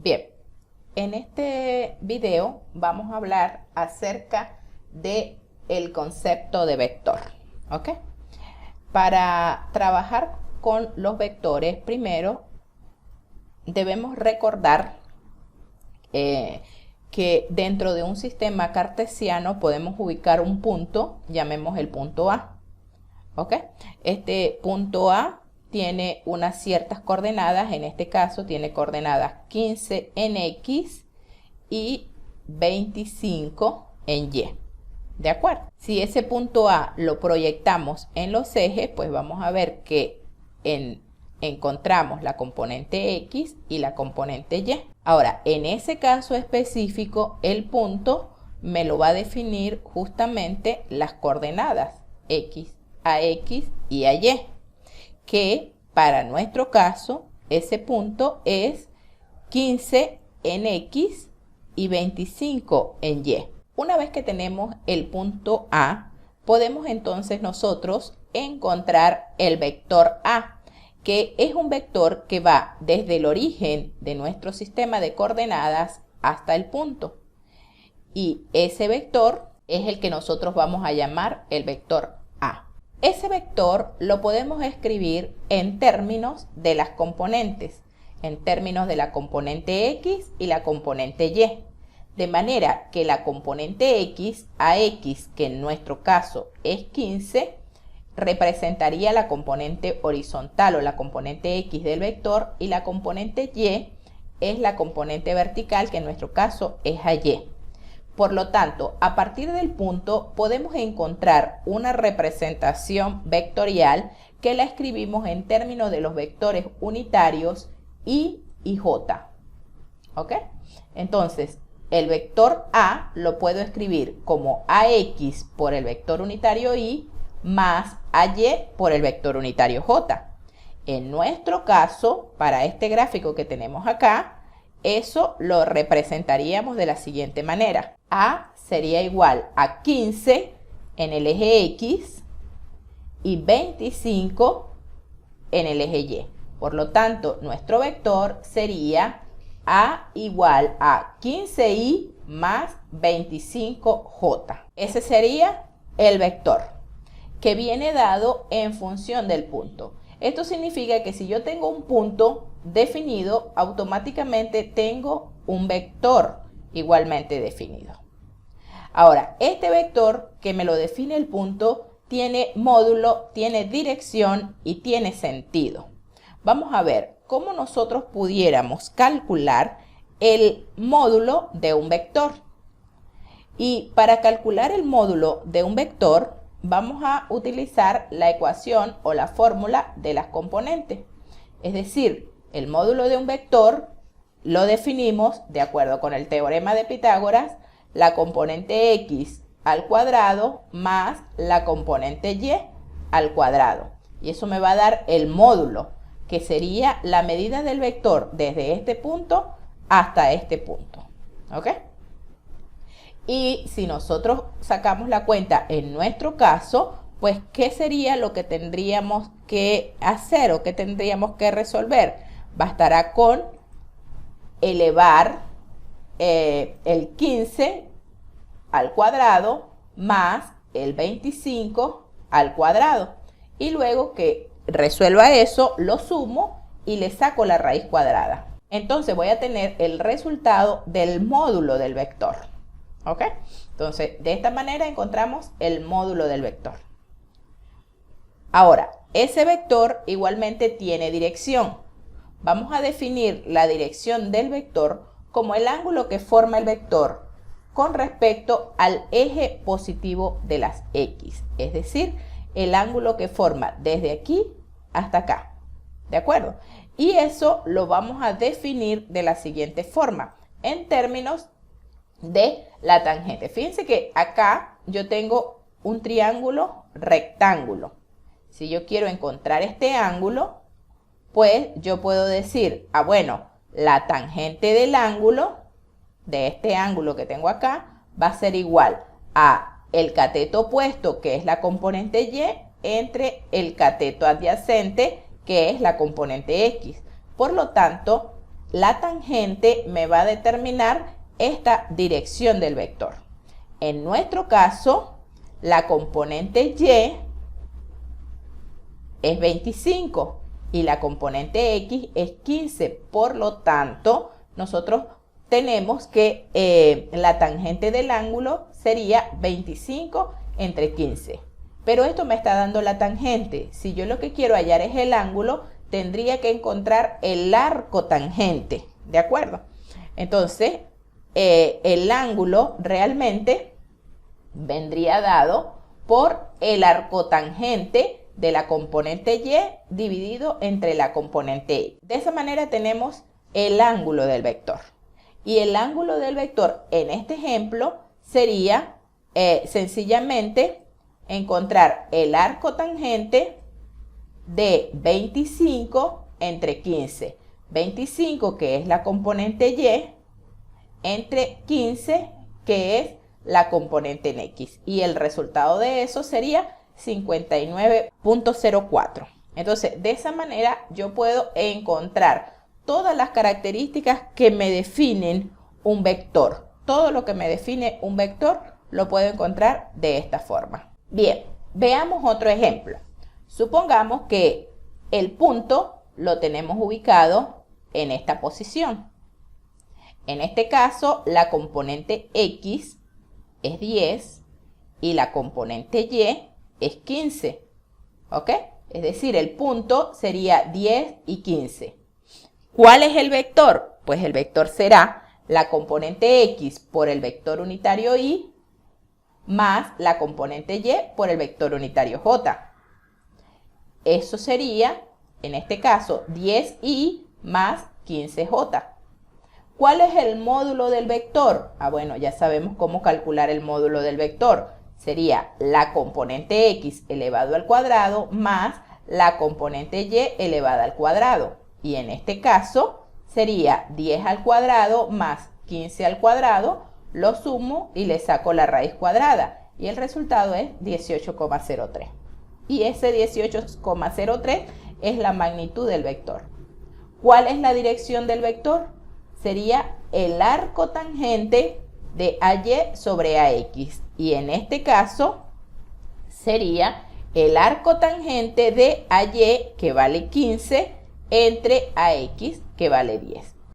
Bien, en este video vamos a hablar acerca de el concepto de vector, ¿ok? Para trabajar con los vectores, primero debemos recordar que dentro de un sistema cartesiano podemos ubicar un punto, llamemos el punto A, ¿ok? Este punto A tiene unas ciertas coordenadas, en este caso tiene coordenadas 15 en X y 25 en Y. ¿De acuerdo? Si ese punto A lo proyectamos en los ejes, pues vamos a ver que encontramos la componente X y la componente Y. Ahora, en ese caso específico, el punto me lo va a definir justamente las coordenadas X a X y a Y, que para nuestro caso ese punto es 15 en X y 25 en Y. Una vez que tenemos el punto A, podemos entonces nosotros encontrar el vector A, que es un vector que va desde el origen de nuestro sistema de coordenadas hasta el punto. Y ese vector es el que nosotros vamos a llamar el vector A. Ese vector lo podemos escribir en términos de las componentes, en términos de la componente X y la componente Y. De manera que la componente X a X, que en nuestro caso es 15, representaría la componente horizontal o la componente X del vector, y la componente Y es la componente vertical, que en nuestro caso es AY. Por lo tanto, a partir del punto podemos encontrar una representación vectorial que la escribimos en términos de los vectores unitarios I y J. ¿Ok? Entonces, el vector A lo puedo escribir como AX por el vector unitario I más AY por el vector unitario J. En nuestro caso, para este gráfico que tenemos acá, eso lo representaríamos de la siguiente manera. A sería igual a 15 en el eje X y 25 en el eje Y. Por lo tanto, nuestro vector sería A igual a 15i más 25j. Ese sería el vector, que viene dado en función del punto. Esto significa que si yo tengo un punto definido, automáticamente tengo un vector igualmente definido. Ahora, este vector que me lo define el punto tiene módulo, tiene dirección y tiene sentido. Vamos a ver cómo nosotros pudiéramos calcular el módulo de un vector. Y para calcular el módulo de un vector, vamos a utilizar la ecuación o la fórmula de las componentes. Es decir, el módulo de un vector lo definimos de acuerdo con el teorema de Pitágoras, la componente X al cuadrado más la componente Y al cuadrado. Y eso me va a dar el módulo, que sería la medida del vector desde este punto hasta este punto. ¿Ok? Y si nosotros sacamos la cuenta en nuestro caso, pues ¿qué sería lo que tendríamos que hacer o qué tendríamos que resolver? Bastará con elevar el 15 al cuadrado más el 25 al cuadrado. Y luego que resuelva eso, lo sumo y le saco la raíz cuadrada. Entonces voy a tener el resultado del módulo del vector. ¿Ok? Entonces, de esta manera encontramos el módulo del vector. Ahora, ese vector igualmente tiene dirección. Vamos a definir la dirección del vector como el ángulo que forma el vector con respecto al eje positivo de las X. Es decir, el ángulo que forma desde aquí hasta acá. ¿De acuerdo? Y eso lo vamos a definir de la siguiente forma, en términos de la tangente. Fíjense que acá yo tengo un triángulo rectángulo. Si yo quiero encontrar este ángulo, pues yo puedo decir, bueno, la tangente del ángulo, de este ángulo que tengo acá, va a ser igual a el cateto opuesto, que es la componente Y, entre el cateto adyacente, que es la componente X. Por lo tanto, la tangente me va a determinar esta dirección del vector. En nuestro caso, la componente y es 25 y la componente x es 15. Por lo tanto, nosotros tenemos que la tangente del ángulo sería 25 entre 15. Pero esto me está dando la tangente. Si yo lo que quiero hallar es el ángulo, tendría que encontrar el arco tangente, ¿de acuerdo? Entonces, el ángulo realmente vendría dado por el arco tangente de la componente y dividido entre la componente x. De esa manera tenemos el ángulo del vector. Y el ángulo del vector en este ejemplo sería sencillamente encontrar el arco tangente de 25 entre 15. 25, que es la componente y, entre 15, que es la componente en x. Y el resultado de eso sería 59.04. Entonces, de esa manera yo puedo encontrar todas las características que me definen un vector. Todo lo que me define un vector lo puedo encontrar de esta forma. Bien, veamos otro ejemplo. Supongamos que el punto lo tenemos ubicado en esta posición. En este caso, la componente x es 10 y la componente y es 15. ¿Ok? Es decir, el punto sería 10 y 15. ¿Cuál es el vector? Pues el vector será la componente x por el vector unitario y más la componente y por el vector unitario j. Eso sería, en este caso, 10y más 15j. ¿Cuál es el módulo del vector? Bueno, ya sabemos cómo calcular el módulo del vector. Sería la componente x elevado al cuadrado más la componente y elevada al cuadrado. Y en este caso sería 10 al cuadrado más 15 al cuadrado, lo sumo y le saco la raíz cuadrada. Y el resultado es 18,03. Y ese 18,03 es la magnitud del vector. ¿Cuál es la dirección del vector? Sería el arco tangente de AY sobre AX. Y en este caso sería el arco tangente de AY, que vale 15, entre AX, que vale 10.